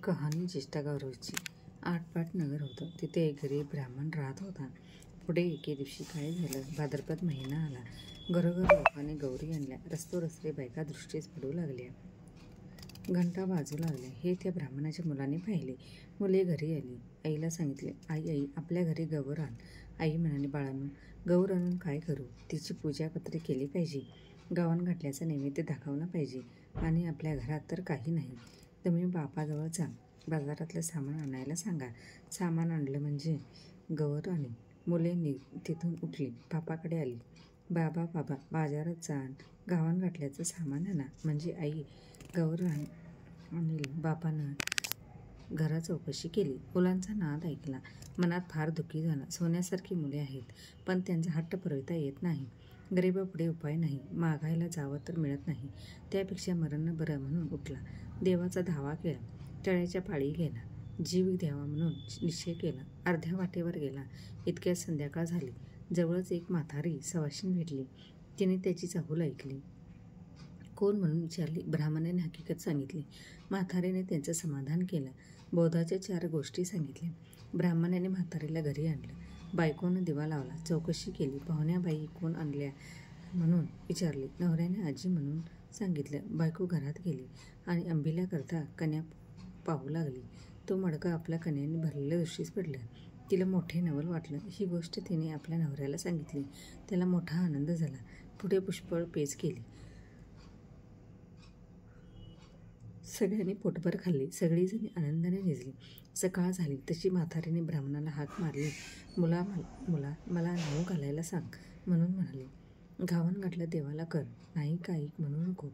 कहाणी ज्येष्ठा गौरवची. आटपाट नगर होतं. तिथे एक गरीब ब्राह्मण राहत होता. पुढे एके दिवशी काय झालं, भाद्रपद महिना आला. घरोघर लोकांनी गौरी आणल्या. रस्तोरस्ते बायका दृष्टीस पडू लागल्या. घंटा वाजू लागल्या. हे त्या ब्राह्मणाच्या मुलाने पाहिले. मुले घरी आली. आईला सांगितले, आई आपल्या घरी गौर आण. आई म्हणाली, बाळांनो, गौर आणून काय करू? तिची पूजा पत्रे केली पाहिजे, गावान घातल्याचा नैवेद्य दाखवला पाहिजे आणि आपल्या घरात तर काही नाही. तुम्ही बापाजवळ जा, बाजारातलं सामान आणायला सांगा. सामान आणलं म्हणजे गौर आणि मुले तिथून उठली. बापाकडे आली. बाबा बाजारात जा, गावान घातल्याचं सामान आणा म्हणजे आई गौर आणली. बापानं घरा चौकशी केली. मुलांचा नाद ऐकला. मनात फार दुःखी झाला. सोन्यासारखी मुले आहेत, पण त्यांचा हट्ट पुरविता येत नाही. गरिबापुढे उपाय नाही. मागायला जावं तर मिळत नाही. त्यापेक्षा मरण बरं म्हणून उठला. देवाचा धावा केला. तळ्याच्या पाळी गेला. जीव द्यावा म्हणून निश्चय केला. अर्ध्या वाटेवर गेला. इतक्यात संध्याकाळ झाली. जवळच एक म्हातारी सवाशीण भेटली. तिने त्याची चाहूल ऐकली. कोण म्हणून विचारली. ब्राह्मणाने हकीकत सांगितली. म्हातारीने त्यांचं समाधान केलं. बोधाच्या 4 गोष्टी सांगितल्या. ब्राह्मणाने म्हातारीला घरी आणलं. बायकोनं दिवा लावला. चौकशी केली. पाहुण्या बाई कोण आणल्या म्हणून विचारली. नवऱ्याने आजी म्हणून सांगितलं. बायको घरात गेली आणि अंबिल्या करता कन्या पाहू लागली. तो मडकं आपल्या कन्याने भरलेलं दृष्टीस पडलं. तिला मोठे नवल वाटलं. ही गोष्ट तिने आपल्या नवऱ्याला सांगितली. त्याला मोठा आनंद झाला. पुढे पुष्कळ पेच केली. सगळ्यांनी पोटभर खाल्ली. सगळीजणी आनंदाने निजली. सकाळ झाली तशी म्हातारीने ब्राह्मणाला हाक मारली. मुला मला नाव घालायला सांग म्हणून म्हणाली. गावन घातलं देवाला कर. नाही काही म्हणू नको.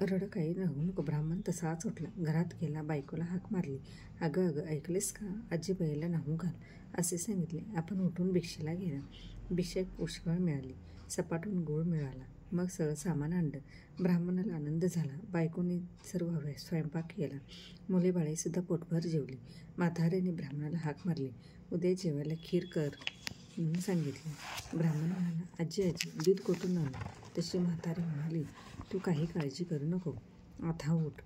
रड काही राहू नको. ब्राह्मण तसाच उठला. घरात गेला. बायकोला हाक मारली. अगं ऐकलेस का? आजीबाईला नाहू घाल असे सांगितले. आपण उठून भिक्षेला गेला. भिक्षा पुष्कळ मिळाली. सपाटून गूळ मिळाला. मग सगळं सामान आणलं. ब्राह्मणाला आनंद झाला. बायकोने सर्व स्वयंपाक केला. मुले बाळेसुद्धा पोटभर जेवली. म्हातारीने ब्राह्मणाला हाक मारली. उद्या जेवायला खीर कर म्हणून सांगितले. ब्राह्मण म्हणाला, आजी दूध कुठून आणू? तशी म्हातारी म्हणाली, तू काही काळजी करू नको. आता उठ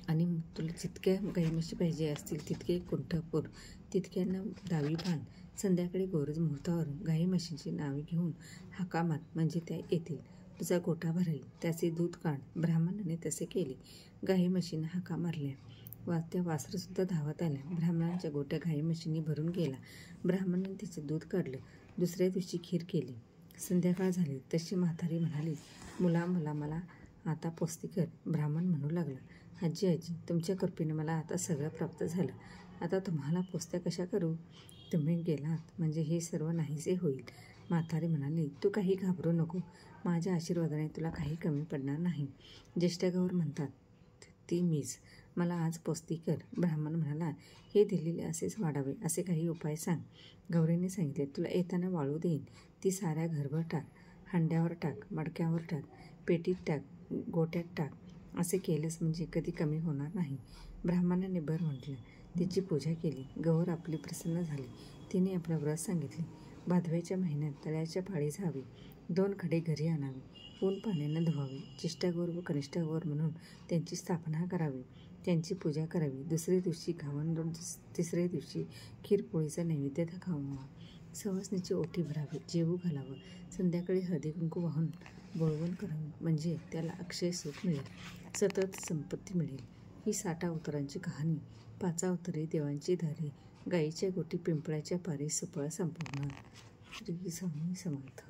आणि तुला जितक्या गाई म्हशी पाहिजे असतील तितके कुंठ पुर. तितक्यांना दावी बांध. संध्याकाळी गोरज मुहूर्तावरून गाई म्हशींची नावे घेऊन हाका मार म्हणजे त्या येतील. तुझा गोठा भरेल. त्याचे दूध काढ. ब्राह्मणाने तसे केले. गाई म्हशींना हाका मारल्या. त्या वासरंसुद्धा धावत आल्या. ब्राह्मणांच्या गोट्या गाई म्हशींनी भरून गेला. ब्राह्मणाने तिचे दूध काढलं. दुसऱ्या दिवशी खीर केली. संध्याकाळ झाली तशी म्हातारी म्हणाली, मुला मला आता पोस्ती कर. ब्राह्मण म्हणू लागला, आजी तुमच्या कृपेने मला आता सगळं प्राप्त झालं. आता तुम्हाला पोस्त्या कशा करू? तुम्ही गेलात म्हणजे हे सर्व नाहीसे होईल. म्हातारी म्हणाली, तू काही घाबरू नको. माझ्या आशीर्वादाने तुला काही कमी पडणार नाही. ज्येष्ठा गौर म्हणतात ती मीच. मला आज पोस्ती कर. ब्राह्मण म्हणाला, हे दिलेले असेच वाढावे असे काही उपाय सांग. गौरीने सांगितले, तुला येताना वाळू देईन. ती साऱ्या घरभर टाक. हांड्यावर टाक, मडक्यावर टाक, पेटीत टाक, गोट्यात टाक. असे केलंस म्हणजे कधी कमी होणार नाही. ब्राह्मणाने बरं म्हटलं. तिची पूजा केली. गौर आपली प्रसन्न झाली. तिने आपलं व्रत सांगितले. भादव्याच्या महिन्यात तळ्याच्या पाळी जावी. 2 खडे घरी आणावे. ऊन पाण्यानं धुवावे. ज्येष्ठा गौर व कनिष्ठा गौर म्हणून त्यांची स्थापना करावी. त्यांची पूजा करावी. दुसरे दिवशी गावन तिसरे दिवशी खीरपोळीचा नैवेद्य दाखवावा. सवासणीची ओटी भरावी. जेवू घालावं. संध्याकाळी हळदी कुंकू वाहून बोळवण करावी म्हणजे त्याला अक्षय सुख मिळेल. सतत संपत्ती मिळेल. ही 60 अवतारांची कहाणी. 5 अवतारे देवांची धारे. गायीच्या गोटी पिंपळाच्या पारी सुफळ संपूर्ण. श्री स्वामी समर्थ.